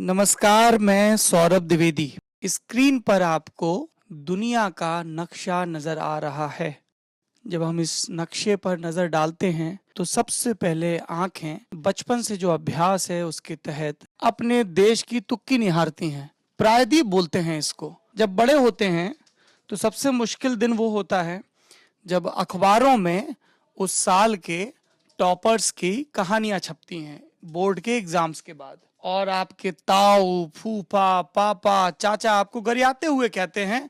नमस्कार, मैं सौरभ द्विवेदी। स्क्रीन पर आपको दुनिया का नक्शा नजर आ रहा है। जब हम इस नक्शे पर नजर डालते हैं तो सबसे पहले आंखें बचपन से जो अभ्यास है उसके तहत अपने देश की तुक्की निहारती हैं। प्रायद्वीप बोलते हैं इसको। जब बड़े होते हैं तो सबसे मुश्किल दिन वो होता है जब अखबारों में उस साल के टॉपर्स की कहानियां छपती हैं बोर्ड के एग्जाम्स के बाद, और आपके ताऊ, फूफा, पापा, चाचा आपको गरियाते हुए कहते हैं,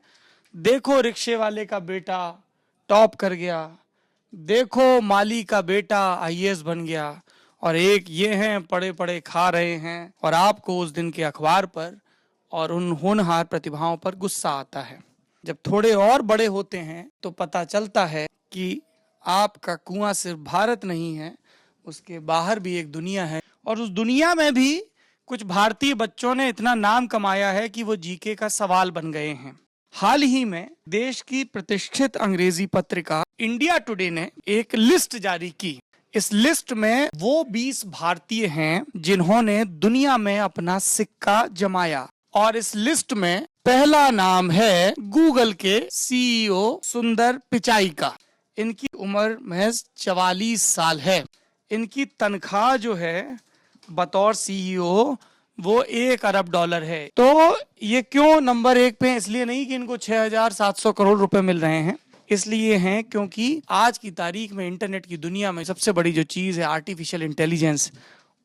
देखो रिक्शे वाले का बेटा टॉप कर गया, देखो माली का बेटा आईएएस बन गया, और एक ये हैं पड़े पड़े खा रहे हैं। और आपको उस दिन के अखबार पर और उन होनहार प्रतिभाओं पर गुस्सा आता है। जब थोड़े और बड़े होते हैं तो पता चलता है कि आपका कुआं सिर्फ भारत नहीं है, उसके बाहर भी एक दुनिया है, और उस दुनिया में भी कुछ भारतीय बच्चों ने इतना नाम कमाया है कि वो जीके का सवाल बन गए हैं। हाल ही में देश की प्रतिष्ठित अंग्रेजी पत्रिका इंडिया टुडे ने एक लिस्ट जारी की। इस लिस्ट में वो 20 भारतीय हैं जिन्होंने दुनिया में अपना सिक्का जमाया, और इस लिस्ट में पहला नाम है गूगल के सीईओ सुंदर पिचाई का। इनकी उम्र महज 44 साल है। इनकी तनख्वाह जो है बतौर सीईओ वो $1 अरब है। तो ये क्यों नंबर 1 पे? इसलिए नहीं कि इनको 6,700 करोड़ रुपए मिल रहे हैं, इसलिए हैं क्योंकि आज की तारीख में इंटरनेट की दुनिया में सबसे बड़ी जो चीज है आर्टिफिशियल इंटेलिजेंस,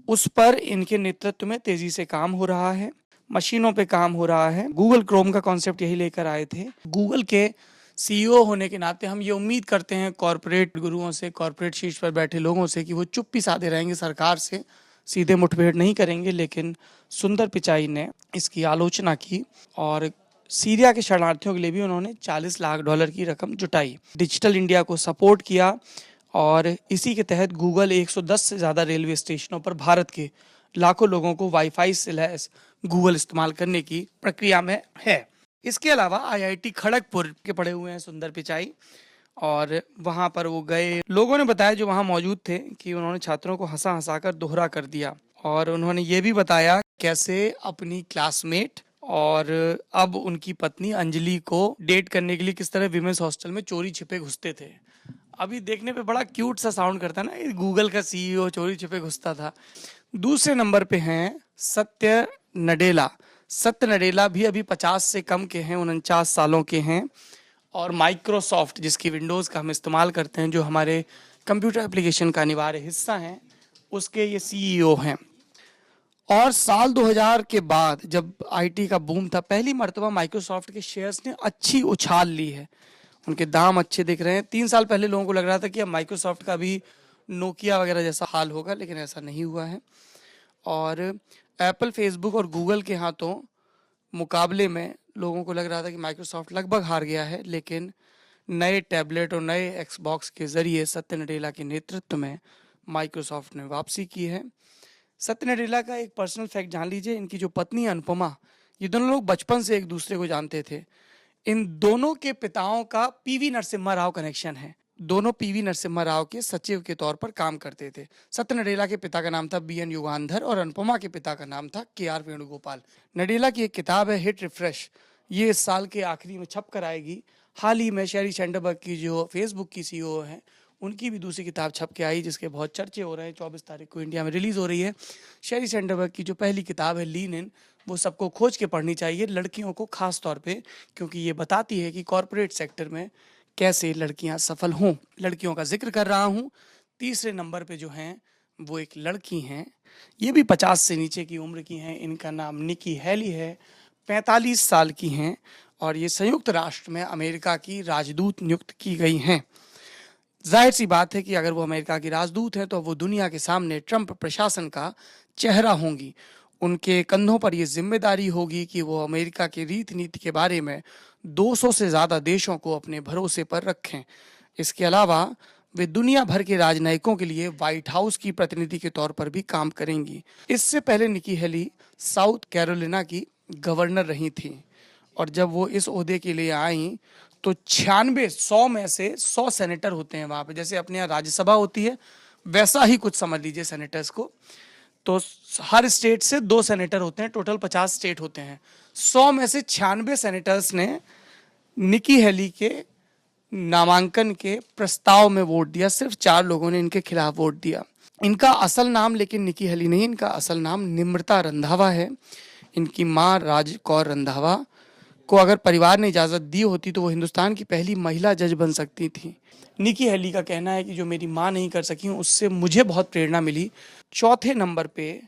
उस पर इनके नेतृत्व में तेजी से काम हो रहा है, मशीनों पे काम हो रहा है। गूगल क्रोम का कॉन्सेप्ट यही लेकर आए थे। गूगल के सीईओ होने के नाते हम ये उम्मीद करते हैं कॉर्पोरेट गुरुओं से, कॉर्पोरेट शीर्ष पर बैठे लोगों से, कि वो चुप्पी साधे रहेंगे, सरकार से सीधे मुठभेड़ नहीं करेंगे। लेकिन सुंदर पिचाई ने इसकी आलोचना की, और सीरिया के शरणार्थियों के लिए भी उन्होंने $40 लाख की रकम जुटाई, डिजिटल इंडिया को सपोर्ट किया, और इसी के तहत गूगल 110 से ज़्यादा रेलवे स्टेशनों पर भारत के लाखों लोगों को वाईफाई से लैस गूगल इस्तेमाल करने की प्रक्रिया में है। इसके अलावा आईआईटी खड़गपुर के पढ़े हुए हैं सुंदर पिचाई, और वहां पर वो गए। लोगों ने बताया जो वहां मौजूद थे कि उन्होंने छात्रों को हंसा हंसा कर दोहरा कर दिया, और उन्होंने ये भी बताया कैसे अपनी क्लासमेट और अब उनकी पत्नी अंजलि को डेट करने के लिए किस तरह विमेंस हॉस्टल में चोरी छिपे घुसते थे। अभी देखने पे बड़ा क्यूट सा साउंड करता है ना, गूगल का सीईओ चोरी छिपे घुसता था। दूसरे नंबर पे हैं सत्य नडेला। सत्य नडेला भी अभी 50 से कम के हैं, 49 सालों के हैं, और माइक्रोसॉफ्ट जिसकी विंडोज़ का हम इस्तेमाल करते हैं, जो हमारे कंप्यूटर एप्लीकेशन का अनिवार्य हिस्सा है, उसके ये सीईओ हैं। और साल 2000 के बाद जब आईटी का बूम था, पहली मर्तबा माइक्रोसॉफ्ट के शेयर्स ने अच्छी उछाल ली है, उनके दाम अच्छे दिख रहे हैं। 3 साल पहले लोगों को लग रहा था कि अब माइक्रोसॉफ्ट का भी नोकिया वगैरह जैसा हाल होगा, लेकिन ऐसा नहीं हुआ है। और एप्पल, फेसबुक और गूगल के हाथों मुकाबले में लोगों को लग रहा था कि माइक्रोसॉफ्ट लगभग हार गया है, लेकिन नए टैबलेट और नए एक्सबॉक्स के जरिए सत्य नडेला के नेतृत्व में माइक्रोसॉफ्ट ने वापसी की है। सत्य नडेला का एक पर्सनल फैक्ट जान लीजिए। इनकी जो पत्नी अनुपमा, ये दोनों लोग बचपन से एक दूसरे को जानते थे। इन दोनों के पिताओं का पीवी नरसिम्हा राव कनेक्शन है। दोनों पीवी नरसिम्हा राव के सचिव के तौर पर काम करते थे। सत्य नडेला के पिता का नाम था बीएन युगांधर, और अनुपमा के पिता का नाम था केआर वेणुगोपाल। नडेला की एक किताब है हिट रिफ्रेश, ये इस साल के आखिरी में छप कर आएगी। हाल ही में शेरी सैंडबर्ग की जो फेसबुक की सीईओ हैं, उनकी भी दूसरी किताब छप के आई, जिसके बहुत चर्चे हो रहे हैं। 24 तारीख को इंडिया में रिलीज हो रही है। शेरी सैंडबर्ग की जो पहली किताब है लीन इन, वो सबको खोज के पढ़नी चाहिए, लड़कियों को खास तौर पे, क्योंकि ये बताती है कि कॉरपोरेट सेक्टर में कैसे लड़कियां सफल हों। लड़कियों का जिक्र कर रहा हूँ। तीसरे नंबर पे जो हैं वो एक लड़की हैं, ये भी 50 से नीचे की उम्र की हैं। इनका नाम निकी हैली है, 45 साल की हैं, और ये संयुक्त राष्ट्र में अमेरिका की राजदूत नियुक्त की गई हैं। जाहिर सी बात है कि अगर वो अमेरिका की राजदूत हैं तो वो दुनिया के सामने ट्रंप प्रशासन का चेहरा होंगी। उनके कंधों पर ये जिम्मेदारी होगी कि वो अमेरिका की रीति नीति के बारे में 200 से ज़्यादा देशों को अपने भरोसे पर रखें। इसके अलावा वे दुनिया भर के राजनयिकों के लिए व्हाइट हाउस की प्रतिनिधि के तौर पर भी काम करेंगी। इससे पहले निकी हेली साउथ कैरोलिना की गवर्नर रही थी, और जब वो इस ओहदे के लिए आई तो 96 100 में से 100 सेनेटर होते हैं वहाँ पे, जैसे अपने यहाँ राज्यसभा होती है, वैसा ही कुछ समझ लीजिए सेनेटर्स को। तो हर स्टेट से 2 सेनेटर होते हैं, टोटल 50 स्टेट होते हैं। 100 में से 96 सेनेटर्स ने निकी हेली के नामांकन के प्रस्ताव में वोट दिया, सिर्फ 4 लोगों ने इनके खिलाफ वोट दिया। इनका असल नाम लेकिन निकी हेली नहीं, इनका असल नाम निम्रता रंधावा है। इनकी माँ राज कौर रंधावा को अगर परिवार ने इजाज़त दी होती तो वो हिंदुस्तान की पहली महिला जज बन सकती थी। निकी हेली का कहना है कि जो मेरी माँ नहीं कर सकी उससे मुझे बहुत प्रेरणा मिली। चौथे नंबर पे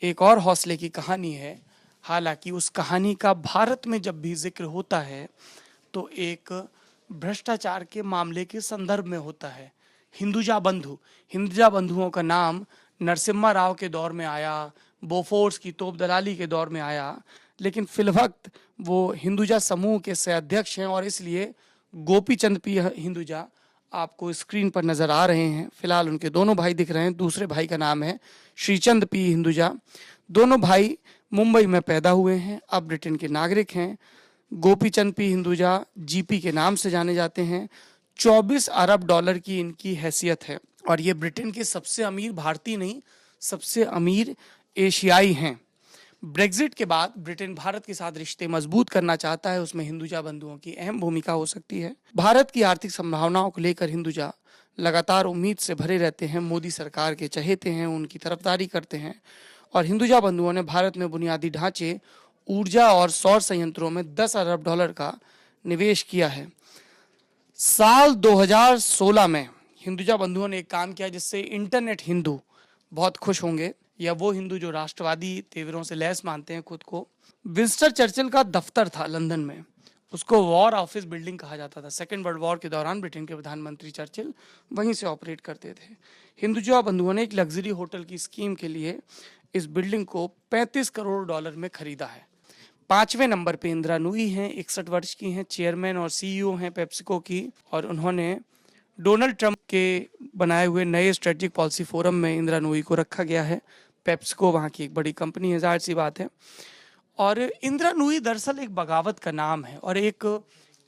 एक और हौसले की कहानी है। हालांकि उस कहानी का भारत में जब भी जिक्र होता है तो एक भ्रष्टाचार के मामले के संदर्भ में होता है। हिंदुजा बंधुओं का नाम नरसिम्हा राव के दौर में आया, बोफोर्स की तोप दलाली के दौर में आया, लेकिन फिलवक्त वो हिंदुजा समूह के से अध्यक्ष हैं और इसलिए गोपीचंद पी हिंदुजा आपको स्क्रीन पर नजर आ रहे हैं। फिलहाल उनके दोनों भाई दिख रहे हैं। दूसरे भाई का नाम है श्रीचंद पी हिंदुजा। दोनों भाई मुंबई में पैदा हुए हैं, अब ब्रिटेन के नागरिक हैं। गोपीचंद पी हिंदुजा जीपी के नाम से जाने जाते हैं। 24 अरब डॉलर की इनकी हैसियत है और ये ब्रिटेन के सबसे अमीर भारतीय नहीं, सबसे अमीर एशियाई हैं। ब्रेग्जिट के बाद ब्रिटेन भारत के साथ रिश्ते मजबूत करना चाहता है, उसमें हिंदुजा बंधुओं की अहम भूमिका हो सकती है। भारत की आर्थिक संभावनाओं को लेकर हिंदुजा लगातार उम्मीद से भरे रहते हैं, मोदी सरकार के चहेते हैं, उनकी तरफदारी करते हैं और हिंदुजा बंधुओं ने भारत में बुनियादी ढांचे, ऊर्जा और सौर संयंत्रों में 10 अरब डॉलर का निवेश किया है। साल 2016 में हिंदुजा बंधुओं ने एक काम किया जिससे इंटरनेट हिंदू बहुत खुश होंगे, या वो हिंदू जो राष्ट्रवादी तेवरों से लैस मानते हैं खुद को। विंस्टन चर्चिल का दफ्तर था लंदन में, उसको वॉर ऑफिस बिल्डिंग कहा जाता था। सेकेंड वर्ल्ड वॉर के दौरान ब्रिटेन के प्रधानमंत्री चर्चिल वहीं से ऑपरेट करते थे। हिंदुजा बंधुओं ने एक लग्जरी होटल की स्कीम के लिए इस बिल्डिंग को 35 करोड़ डॉलर में खरीदा है। 5वें नंबर पे इंदिरा नूई हैं, 61 वर्ष की हैं, चेयरमैन और सीईओ हैं पेप्सिको की, और उन्होंने डोनाल्ड ट्रंप के बनाए हुए नए स्ट्रेटेजिक पॉलिसी फोरम में इंदिरा नूई को रखा गया है। पेप्सिको वहाँ की एक बड़ी कंपनी है, जाहिर सी बात है। और इंदिरा नूई दरअसल एक बगावत का नाम है और एक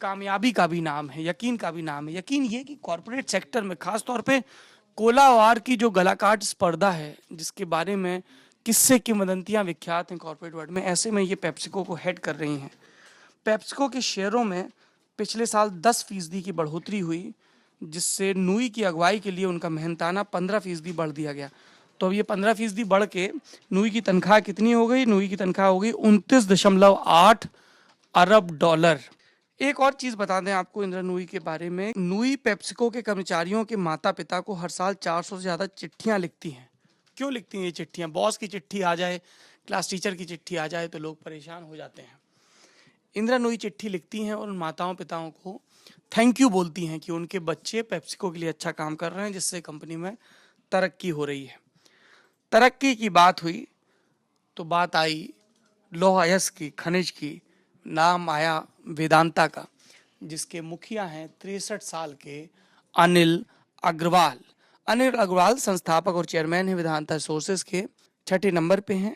कामयाबी का भी नाम है, यकीन का भी नाम है। यकीन ये कि कॉरपोरेट सेक्टर में खास तौर पे कोलावार की जो गलाकाट स्पर्धा है, जिसके बारे में किस्से किंवदंतियां विख्यात हैं कॉर्पोरेट वर्ल्ड में, ऐसे में ये पेप्सिको को हेड कर रही हैं। पेप्सिको के शेयरों में पिछले साल 10% की बढ़ोतरी हुई, जिससे नूई की अगुवाई के लिए उनका मेहनताना 15% बढ़ दिया गया। तो अब ये 15% बढ़ के नूई की तनख्वाह कितनी हो गई? नूई की तनख्वाह हो गई 29.8 अरब डॉलर। एक और चीज बता दें आपको इंदिरा नूई के बारे में, नूई पेप्सिको के कर्मचारियों के माता पिता को हर साल 400 से ज्यादा चिट्ठियां लिखती हैं। क्यों लिखती हैं ये चिट्ठियां? बॉस की चिट्ठी आ जाए, क्लास टीचर की चिट्ठी आ जाए तो लोग परेशान हो जाते हैं। इंदिरा नूई चिट्ठी लिखती हैं और उन माताओं पिताओं को थैंक यू बोलती हैं कि उनके बच्चे पेप्सिको के लिए अच्छा काम कर रहे हैं, जिससे कंपनी में तरक्की हो रही है। तरक्की की बात हुई तो बात आई लौह अयस्क की, खनिज की। नाम आया वेदांता का, जिसके मुखिया हैं 63 साल के अनिल अग्रवाल। अनिल अग्रवाल संस्थापक और चेयरमैन है वेदांता रिसोर्सेज के। 6ठे नंबर पे हैं।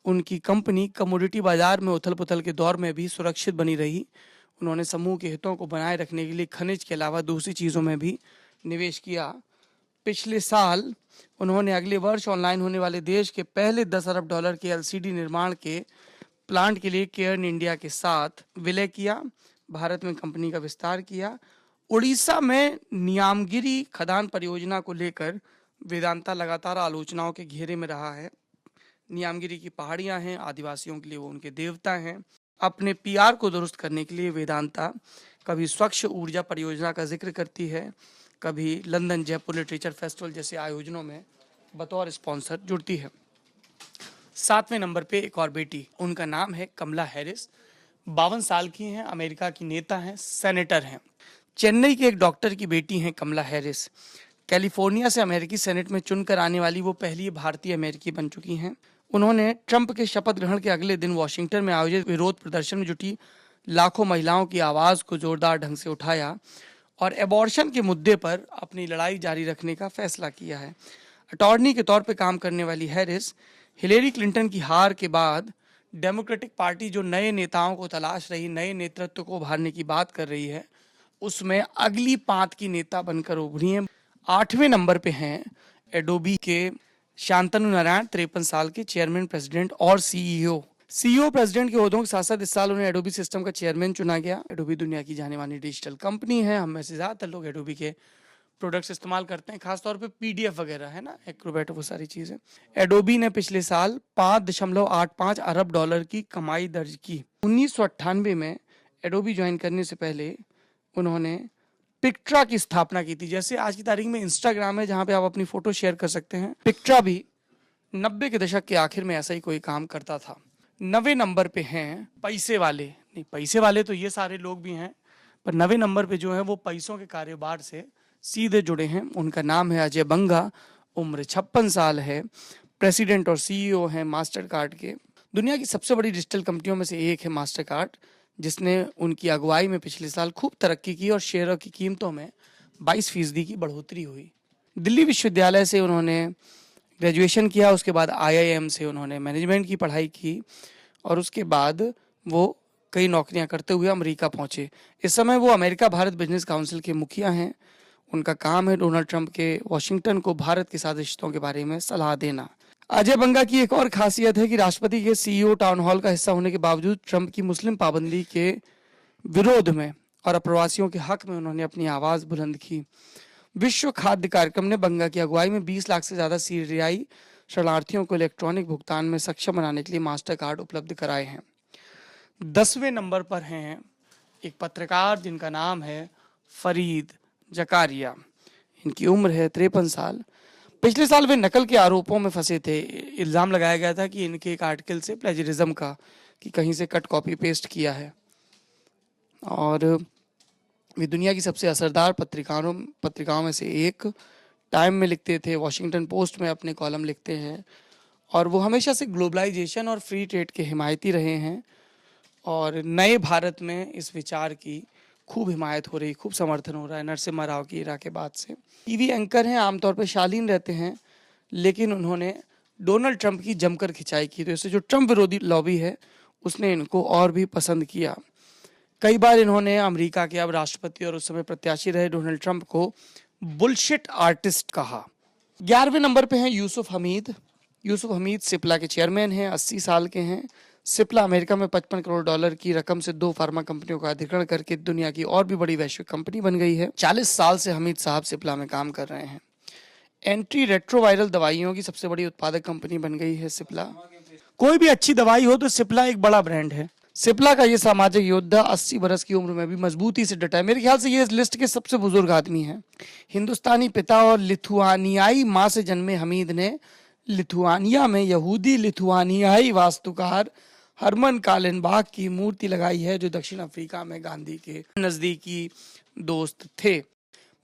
उनकी कंपनी कमोडिटी बाजार में उथल पुथल के दौर में भी सुरक्षित बनी रही। उन्होंने समूह के हितों को बनाए रखने के लिए खनिज के अलावा दूसरी चीज़ों में भी निवेश किया। पिछले साल उन्होंने अगले वर्ष ऑनलाइन होने वाले देश के पहले 10 अरब डॉलर के एलसीडी निर्माण के प्लांट के लिए केयर्न इंडिया के साथ विलय किया। भारत में कंपनी का विस्तार किया। उड़ीसा में नियामगिरी खदान परियोजना को लेकर वेदांता लगातार आलोचनाओं के घेरे में रहा है। नियामगिरी की पहाड़ियां हैं, आदिवासियों के लिए वो उनके देवता हैं। अपने पीआर को दुरुस्त करने के लिए वेदांता कभी स्वच्छ ऊर्जा परियोजना का जिक्र करती है, कभी लंदन जयपुर लिटरेचर फेस्टिवल जैसे आयोजनों में बतौर स्पॉन्सर जुड़ती है। 7वें नंबर पे एक और बेटी, उनका नाम है कमला हैरिस। 52 साल की हैं, अमेरिका की नेता हैं, सेनेटर हैं। चेन्नई के एक डॉक्टर की बेटी हैं कमला हैरिस। कैलिफोर्निया से अमेरिकी सेनेट में चुनकर आने वाली वो पहली भारतीय अमेरिकी बन चुकी हैं। उन्होंने ट्रंप के शपथ ग्रहण के अगले दिन वॉशिंगटन में आयोजित विरोध प्रदर्शन में जुटी लाखों महिलाओं की आवाज़ को जोरदार ढंग से उठाया और एबॉर्शन के मुद्दे पर अपनी लड़ाई जारी रखने का फैसला किया है। अटॉर्नी के तौर पर काम करने वाली हैरिस हिलेरी क्लिंटन की हार के बाद डेमोक्रेटिक पार्टी जो नए नेताओं को तलाश रही, नए नेतृत्व को उभारने की बात कर रही है, उसमें अगली पांत की नेता बनकर उभरी हैं। 8वें नंबर पे हैं एडोबी के शांतनु नारायण 53 साल के चेयरमैन प्रेसिडेंट और सीईओ प्रेसिडेंट के ओहदों के साथ साथ इस साल उन्हें एडोबी सिस्टम का चेयरमैन चुना गया। एडोबी दुनिया की जाने मानी डिजिटल कंपनी है। हम में से ज्यादातर लोग एडोबी के प्रोडक्ट्स इस्तेमाल करते हैं, खासतौर पे पीडीएफ वगैरह है ना, एक्रोबैट, वो सारी चीजें। एडोबी ने पिछले साल 5.85 अरब डॉलर की कमाई दर्ज की। 1998 में एडोबी ज्वाइन करने से पहले उन्होंने पिक्ट्रा की स्थापना की थी। जैसे आज की तारीख में इंस्टाग्राम है जहां पे आप अपनी फोटो शेयर कर सकते हैं, पिक्ट्रा भी 90 के दशक के आखिर में ऐसा ही कोई काम करता था। 90 नंबर पे हैं पैसे वाले, नहीं पैसे वाले तो ये सारे लोग भी हैं, पर 90 नंबर पे जो है वो पैसों के कारोबार से सीधे जुड़े हैं। उनका नाम है अजय बंगा, उम्र 56 साल है, प्रेसिडेंट और सीईओ हैं मास्टर कार्ड के। दुनिया की सबसे बड़ी डिजिटल कंपनियों में से एक है मास्टर कार्ड, जिसने उनकी अगुवाई में पिछले साल खूब तरक्की की और शेयरों की कीमतों में 22% की बढ़ोतरी हुई। दिल्ली विश्वविद्यालय से उन्होंने ग्रेजुएशन किया, उसके बाद आईआईएम से उन्होंने मैनेजमेंट की पढ़ाई की और उसके बाद वो कई नौकरियां करते हुए अमेरिका पहुंचे। इस समय वो अमेरिका भारत बिजनेस काउंसिल के मुखिया हैं। उनका काम है डोनाल्ड ट्रंप के वाशिंगटन को भारत के साथ रिश्तों के बारे में सलाह देना। अजय बंगा की एक और खासियत है कि राष्ट्रपति के सीईओ टाउन हॉल का हिस्सा होने के बावजूद ट्रंप की मुस्लिम पाबंदी के विरोध में और अप्रवासियों के हक में उन्होंने अपनी आवाज बुलंद की। विश्व खाद्य कार्यक्रम ने बंगा की अगुवाई में 20 लाख से ज्यादा सीरियाई शरणार्थियों को इलेक्ट्रॉनिक भुगतान में सक्षम बनाने के लिए मास्टर कार्ड उपलब्ध कराए हैं। 10वें नंबर पर हैं एक पत्रकार जिनका नाम है फरीद जकारिया। इनकी उम्र है 53 साल। पिछले साल वे नकल के आरोपों में फंसे थे। इल्जाम लगाया गया था कि इनके एक आर्टिकल से प्लेजरिज्म का, कि कहीं से कट कॉपी पेस्ट किया है। और वे दुनिया की सबसे असरदार पत्रिकाओं में से एक, टाइम में लिखते थे, वॉशिंगटन पोस्ट में अपने कॉलम लिखते हैं और वो हमेशा से ग्लोबलाइजेशन और फ्री ट्रेड के हिमायती रहे हैं। और नए भारत में इस विचार की खूब हिमायत हो रही, खूब समर्थन हो रहा है नरसिम्हा राव की इरा के बाद से। टीवी एंकर हैं, आमतौर पर शालीन रहते हैं, लेकिन उन्होंने डोनाल्ड ट्रंप की जमकर खिंचाई की, तो इससे जो ट्रंप विरोधी लॉबी है उसने इनको और भी पसंद किया। कई बार इन्होंने अमेरिका के अब राष्ट्रपति और उस समय प्रत्याशी रहे डोनाल्ड ट्रंप को बुलशिट आर्टिस्ट कहा। 11वें नंबर पे हैं यूसुफ हमीद। यूसुफ हमीद सिप्ला के चेयरमैन हैं, 80 साल के हैं। सिप्ला अमेरिका में 55 करोड़ डॉलर की रकम से 2 फार्मा कंपनियों का अधिग्रहण करके दुनिया की और भी बड़ी वैश्विक कंपनी बन गई है। 40 साल से हमीद साहब सिप्ला में काम कर रहे हैं। एंटी रेट्रोवायरल दवाइयों की सबसे बड़ी उत्पादक कंपनी बन गई है सिप्ला। कोई भी अच्छी दवाई हो तो सिप्ला एक बड़ा ब्रांड है। सिप्ला का ये सामाजिक योद्धा 80 बरस की उम्र में भी मजबूती से डटा है। मेरे ख्याल से ये इस लिस्ट के सबसे बुजुर्ग आदमी हैं। हिंदुस्तानी पिता और लिथुआनियाई माँ से जन्मे हमीद ने लिथुआनिया में यहूदी लिथुआनियाई वास्तुकार हरमन कालेनबाग की मूर्ति लगाई है, जो दक्षिण अफ्रीका में गांधी के नजदीकी दोस्त थे।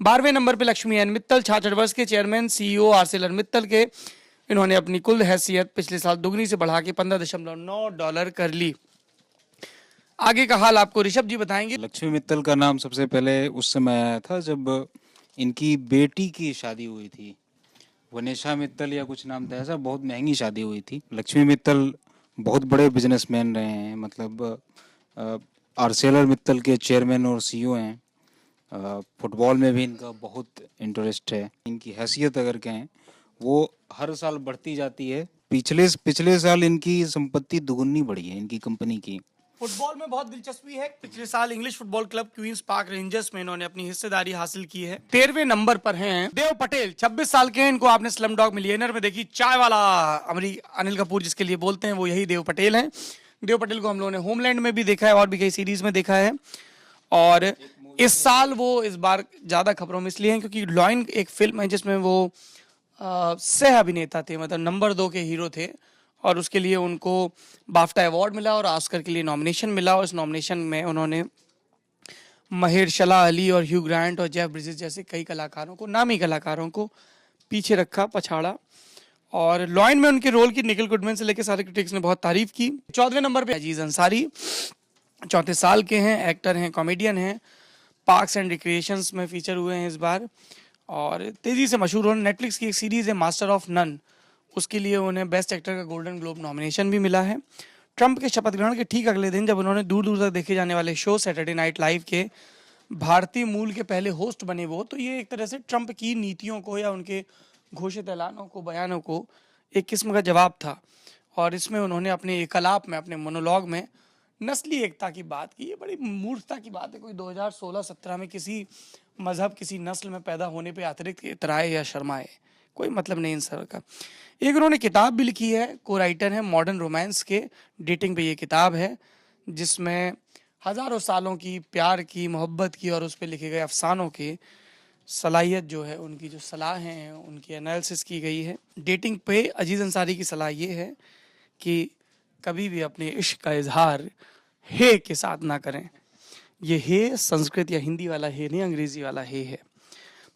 12वें नंबर पे लक्ष्मी एन मित्तल, 66 वर्ष के चेयरमैन सीईओ आर्सेलर मित्तल के। इन्होंने अपनी कुल हैसियत पिछले साल दुगनी से बढ़ा के $15.9 कर ली। आगे का हाल आपको ऋषभ जी बताएंगे। लक्ष्मी मित्तल का नाम सबसे पहले उस समय आया था जब इनकी बेटी की शादी हुई थी, वनेशा मित्तल या कुछ नाम था ऐसा, बहुत महंगी शादी हुई थी। लक्ष्मी मित्तल बहुत बड़े बिजनेसमैन रहे हैं, मतलब आर्सेलर मित्तल के चेयरमैन और सीईओ हैं। फुटबॉल में भी इनका बहुत इंटरेस्ट है। इनकी हैसियत अगर कहें वो हर साल बढ़ती जाती है। पिछले साल इनकी संपत्ति दुगुनी बढ़ी है इनकी कंपनी की। फुटबॉल में बहुत दिलचस्पी है। पिछले साल English football club Queens Park Rangers में इन्होंने अपनी हिस्सेदारी हासिल की है। 13वें नंबर पर हैं देव पटेल, 26 साल के हैं। इनको आपने स्लम डॉग मिलियनेयर में देखी, चाय वाला अनिल कपूर जिसके लिए बोलते हैं, वो यही देव पटेल हैं। देव पटेल को हम लोगों ने होमलैंड में भी देखा है और भी कई सीरीज में देखा है। और इस साल वो इस बार ज्यादा खबरों में इसलिए हैं क्योंकि लॉयन एक फिल्म है जिसमें वो सह अभिनेता थे, मतलब नंबर 2 के हीरो थे, और उसके लिए उनको बाफ्टा अवार्ड मिला और ऑस्कर के लिए नॉमिनेशन मिला। और इस नॉमिनेशन में उन्होंने महेरशला अली और ह्यू ग्रांट और जेफ ब्रिजेस जैसे कई कलाकारों को, नामी कलाकारों को पीछे रखा, पछाड़ा। और लॉयन में उनके रोल की निखिल गुडमैन से लेकर सारे क्रिटिक्स ने बहुत तारीफ की। 14वें नंबर पे अजीज अंसारी, 34 साल के हैं, एक्टर हैं, कॉमेडियन हैं, पार्क्स एंड रिक्रिएशंस में फीचर हुए हैं इस बार और तेजी से मशहूर हो। नेटफ्लिक्स की एक सीरीज है मास्टर ऑफ नन, उसके लिए उन्हें बेस्ट एक्टर का गोल्डन ग्लोब नॉमिनेशन भी मिला है। ट्रंप के शपथ ग्रहण के ठीक अगले दिन जब उन्होंने दूर दूर तक देखे जाने वाले शो सैटरडे नाइट लाइव के भारतीय मूल के पहले होस्ट बने वो, तो ये एक तरह से ट्रंप की नीतियों को या उनके घोषित ऐलानों को, बयानों को एक किस्म का जवाब था। और इसमें उन्होंने अपने एकलाप में, अपने मोनोलॉग में नस्ली एकता की बात की। ये बड़ी मूर्खता की बात है, कोई 2016-17 में किसी मजहब, किसी नस्ल में पैदा होने पे अतिरिक्त इतराए या शर्माए, कोई मतलब नहीं इन सर का। एक उन्होंने किताब भी लिखी है, को राइटर है मॉडर्न रोमांस के, डेटिंग पे ये किताब है, जिसमें हजारों सालों की प्यार की, मोहब्बत की और उस पर लिखे गए अफसानों की सलाहियत जो है, उनकी जो सलाहें हैं, उनकी एनालिसिस की गई है। डेटिंग पे अजीज अंसारी की सलाह ये है कि कभी भी अपने इश्क का इजहार हे के साथ ना करें। ये हे संस्कृत या हिंदी वाला हे नहीं, अंग्रेजी वाला हे है।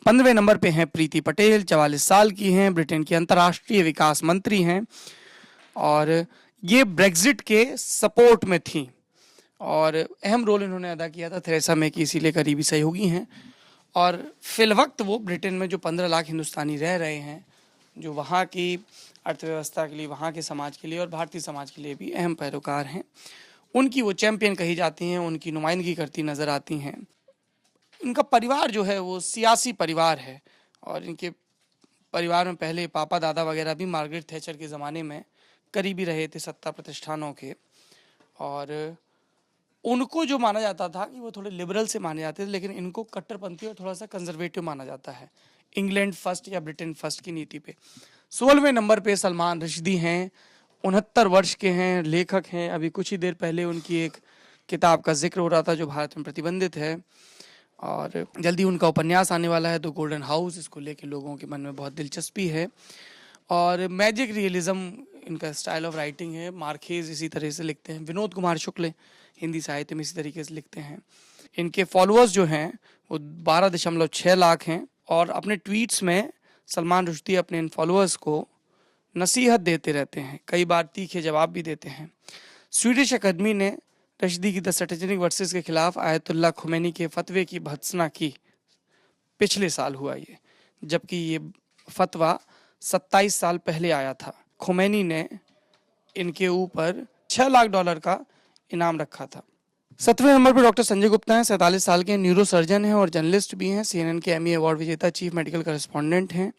15वें नंबर पे हैं प्रीति पटेल, 44 साल की हैं, ब्रिटेन की अंतर्राष्ट्रीय विकास मंत्री हैं और ये ब्रेग्जिट के सपोर्ट में थी और अहम रोल इन्होंने अदा किया था थेरेसा मे की, इसीलिए करीबी सहयोगी हैं। और फिलवक्त वो ब्रिटेन में जो 15 लाख हिंदुस्तानी रह रहे हैं, जो वहाँ की अर्थव्यवस्था के लिए, वहाँ के समाज के लिए और भारतीय समाज के लिए भी अहम पैरोकार हैं, उनकी वो चैंपियन कही जाती हैं, उनकी नुमाइंदगी करती नज़र आती हैं। इनका परिवार जो है वो सियासी परिवार है और इनके परिवार में पहले पापा दादा वगैरह भी मार्गरेट थैचर के ज़माने में करीबी रहे थे सत्ता प्रतिष्ठानों के। और उनको जो माना जाता था कि वो थोड़े लिबरल से माने जाते थे, लेकिन इनको कट्टरपंथी और थोड़ा सा कंजर्वेटिव माना जाता है, इंग्लैंड फर्स्ट या ब्रिटेन फर्स्ट की नीति पे। 16वें नंबर पे सलमान रश्दी हैं, 69 वर्ष के हैं, लेखक हैं। अभी कुछ ही देर पहले उनकी एक किताब का जिक्र हो रहा था जो भारत में प्रतिबंधित है और जल्दी उनका उपन्यास आने वाला है, द गोल्डन हाउस। इसको लेके लोगों के मन में बहुत दिलचस्पी है और मैजिक रियलिज्म इनका स्टाइल ऑफ राइटिंग है। मार्केज इसी तरह से लिखते हैं। विनोद कुमार शुक्ल हिंदी साहित्य में इसी तरीके से लिखते हैं। इनके फॉलोअर्स जो हैं वो 12.6 लाख हैं और अपने ट्वीट्स में सलमान रुश्दी अपने इन फॉलोअर्स को नसीहत देते रहते हैं, कई बार तीखे जवाब भी देते हैं। स्वीडिश अकादमी ने रश्दी की द सैटेनिक वर्सेस के खिलाफ आयतुल्लाह खुमैनी के फतवे की भत्सना की। पिछले साल हुआ ये, जबकि ये फतवा 27 साल पहले आया था। खुमैनी ने इनके ऊपर $6 लाख का इनाम रखा था। 7वें नंबर पर डॉक्टर संजय गुप्ता हैं, 47 साल के, न्यूरो सर्जन हैं और जर्नलिस्ट भी हैं। CNN के एमी अवार्ड विजेता चीफ मेडिकल करेस्पॉन्डेंट हैं,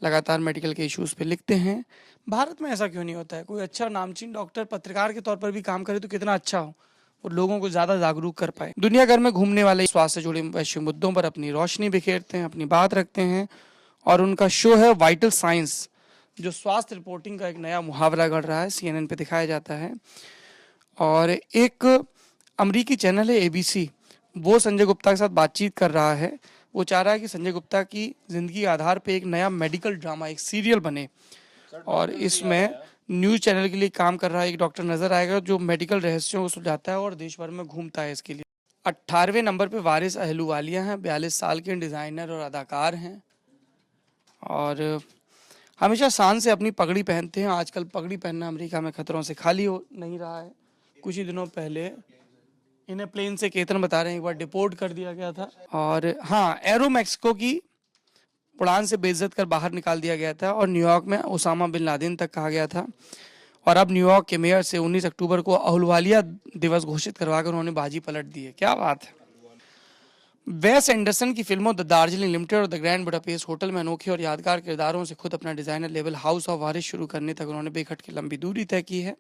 लगातार मेडिकल के इश्यूज पे लिखते हैं। भारत में ऐसा क्यों नहीं होता है, कोई अच्छा नामचीन डॉक्टर पत्रकार के तौर पर भी काम करे तो कितना अच्छा हो और लोगों को ज़्यादा जागरूक कर पाए। दुनिया भर में घूमने वाले स्वास्थ्य से जुड़े वैश्विक मुद्दों पर अपनी रोशनी बिखेरते हैं, अपनी बात रखते हैं और उनका शो है वाइटल साइंस, जो स्वास्थ्य रिपोर्टिंग का एक नया मुहावरा गढ़ रहा है, CNN पे दिखाया जाता है। और एक अमरीकी चैनल है ABC, वो संजय गुप्ता के साथ बातचीत कर रहा है। वो चाह रहा है कि संजय गुप्ता की जिंदगी के आधार पे एक नया मेडिकल ड्रामा, एक सीरियल बने और इसमें न्यूज़ चैनल के लिए काम कर रहा है एक डॉक्टर नजर आएगा जो मेडिकल रहस्यों को सुलझाता है और देश भर में घूमता है इसके लिए। 18वें नंबर पे वारिस अहलूवालिया हैं, 42 साल के, डिज़ाइनर और अदाकार हैं और हमेशा शान से अपनी पगड़ी पहनते हैं। आजकल पगड़ी पहनना अमेरिका में खतरों से खाली हो नहीं रहा है। कुछ ही दिनों पहले इन्हें प्लेन से केतन बता रहे हैं एक बार डिपोर्ट कर दिया गया था और हाँ, एरो मैक्सिको की उड़ान से बेइज्जत कर बाहर निकाल दिया गया था और न्यूयॉर्क में ओसामा बिन लादेन तक कहा गया था। और अब न्यूयॉर्क के मेयर से 19 अक्टूबर को अहलुवालिया दिवस घोषित करवाकर उन्होंने बाजी पलट दी है। क्या बात है। वेस एंडरसन की फिल्मों द दार्जिलिंग लिमिटेड और द ग्रैंड बुडापेस्ट होटल में अनोखे और यादगार किरदारों से खुद अपना डिजाइनर लेवल हाउस ऑफ वारिस शुरू करने तक उन्होंने बेखट की लंबी दूरी तय की है।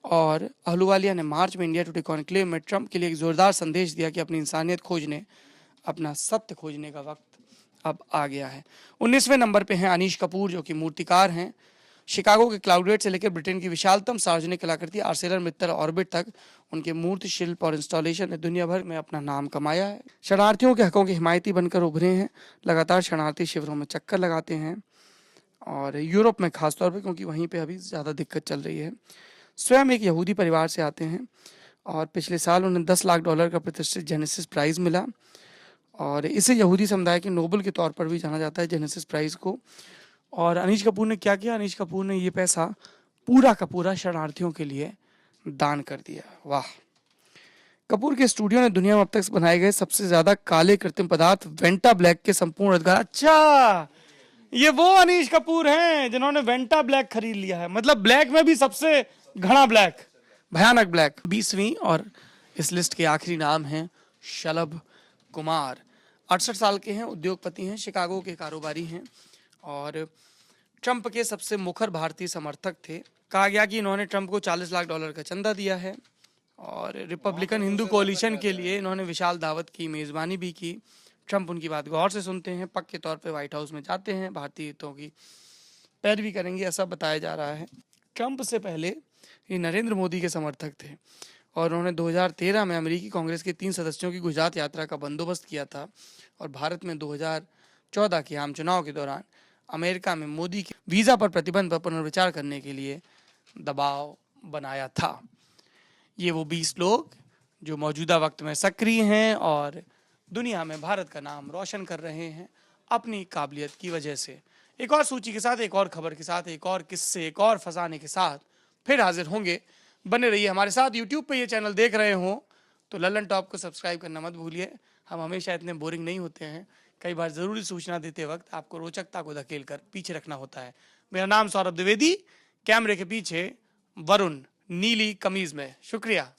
और अहलूवालिया ने मार्च में इंडिया टुडे कॉन्क्लेव में ट्रंप के लिए एक जोरदार संदेश दिया कि अपनी इंसानियत खोजने, अपना सत्य खोजने का वक्त अब आ गया है। 19वें नंबर पे हैं अनीश कपूर, जो कि मूर्तिकार हैं। शिकागो के क्लाउडगेट से लेकर ब्रिटेन की विशालतम सार्वजनिक कलाकृति आर्सेलर मित्तल ऑर्बिट तक उनके मूर्ति शिल्प और इंस्टॉलेशन ने दुनिया भर में अपना नाम कमाया है। शरणार्थियों के हकों के हिमायती बनकर उभरे हैं, लगातार शरणार्थी शिविरों में चक्कर लगाते हैं और यूरोप में खासतौर पर, क्योंकि वहीं पर अभी ज़्यादा दिक्कत चल रही है। स्वयं एक यहूदी परिवार से आते हैं और पिछले साल उन्हें $10 लाख का प्रतिष्ठित जेनेसिस प्राइज़ मिला और इसे यहूदी समुदाय के नोबल के तौर पर भी जाना जाता है, जेनेसिस प्राइज़ को। और अनीश कपूर ने क्या किया, अनीश कपूर ने ये पैसा पूरा का पूरा शरणार्थियों के लिए दान कर दिया। वाह। कपूर के स्टूडियो ने दुनिया में अब तक बनाए गए सबसे ज़्यादा काले कृत्रिम पदार्थ वेंटा ब्लैक के संपूर्ण अधिकार। अच्छा, ये वो अनीश कपूर हैं जिन्होंने वेंटा ब्लैक खरीद लिया है, मतलब ब्लैक में भी सबसे घना ब्लैक, भयानक ब्लैक। 20वीं और इस लिस्ट के आखिरी नाम हैं शलभ कुमार। 68 साल के हैं, उद्योगपति हैं, शिकागो के कारोबारी हैं और ट्रंप के सबसे मुखर भारतीय समर्थक थे। कहा गया कि इन्होंने ट्रंप को $40 लाख का चंदा दिया है और रिपब्लिकन हिंदू कोalition के लिए इन्होंने विशाल दावत की मेज़बानी भी की। ट्रंप उनकी बात गौर से सुनते हैं, पक्के तौर पे व्हाइट हाउस में जाते हैं, भारतीय हितों की पैरवी करेंगे ऐसा बताया जा रहा है। ट्रंप से पहले ये नरेंद्र मोदी के समर्थक थे और उन्होंने 2013 में अमेरिकी कांग्रेस के 3 सदस्यों की गुजरात यात्रा का बंदोबस्त किया था और भारत में 2014 के आम चुनाव के दौरान अमेरिका में मोदी के वीज़ा पर प्रतिबंध पर पुनर्विचार करने के लिए दबाव बनाया था। ये वो 20 लोग जो मौजूदा वक्त में सक्रिय हैं और दुनिया में भारत का नाम रोशन कर रहे हैं अपनी काबिलियत की वजह से। एक और सूची के साथ, एक और खबर के साथ, एक और किस्से, एक और फसाने के साथ फिर हाजिर होंगे। बने रहिए हमारे साथ। यूट्यूब पे ये चैनल देख रहे हो तो लल्लन टॉप को सब्सक्राइब करना मत भूलिए। हम हमेशा इतने बोरिंग नहीं होते हैं, कई बार ज़रूरी सूचना देते वक्त आपको रोचकता को धकेल कर पीछे रखना होता है। मेरा नाम सौरभ द्विवेदी, कैमरे के पीछे वरुण नीली कमीज में। शुक्रिया।